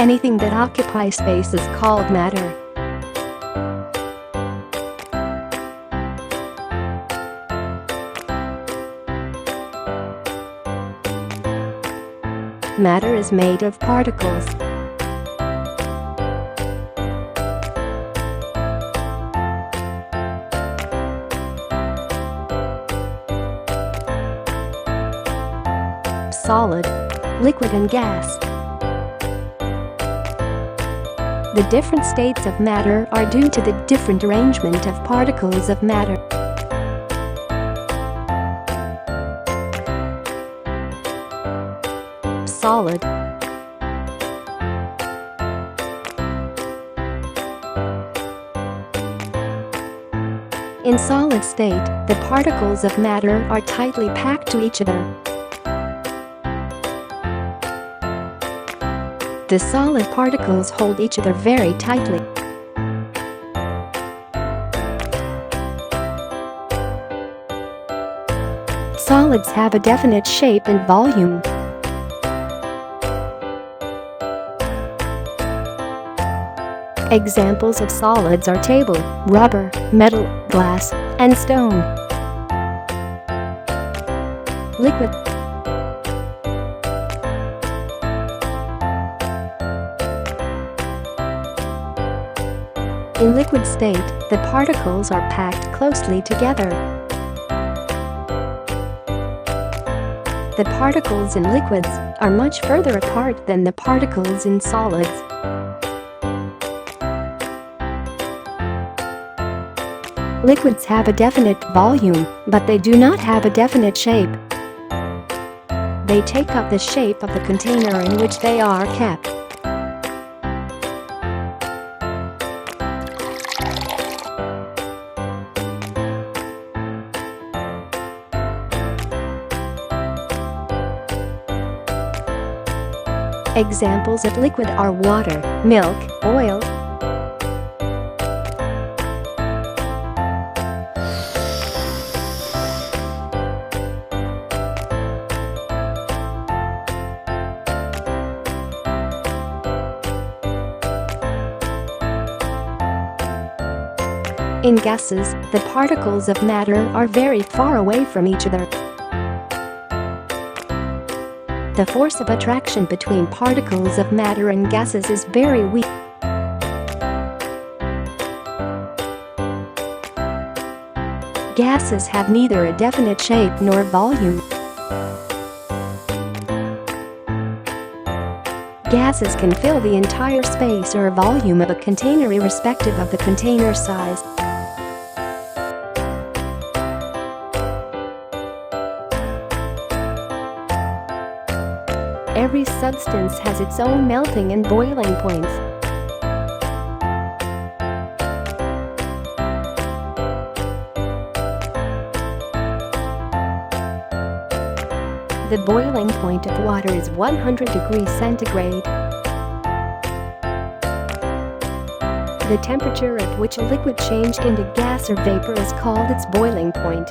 Anything that occupies space is called matter. Matter is made of particles. Solid, liquid and gas. The different states of matter are due to the different arrangement of particles of matter. Solid. In solid state, the particles of matter are tightly packed to each other. The solid particles hold each other very tightly. Solids have a definite shape and volume. Examples of solids are table, rubber, metal, glass, and stone. Liquid. In liquid state, the particles are packed closely together. The particles in liquids are much further apart than the particles in solids. Liquids have a definite volume, but they do not have a definite shape. They take up the shape of the container in which they are kept. Examples of liquid are water, milk, oil. In gases, the particles of matter are very far away from each other. The force of attraction between particles of matter and gases is very weak. Gases have neither a definite shape nor volume. Gases can fill the entire space or volume of a container irrespective of the container size. Every substance has its own melting and boiling points. The boiling point of water is 100 degrees centigrade. The temperature at which a liquid changes into gas or vapor is called its boiling point.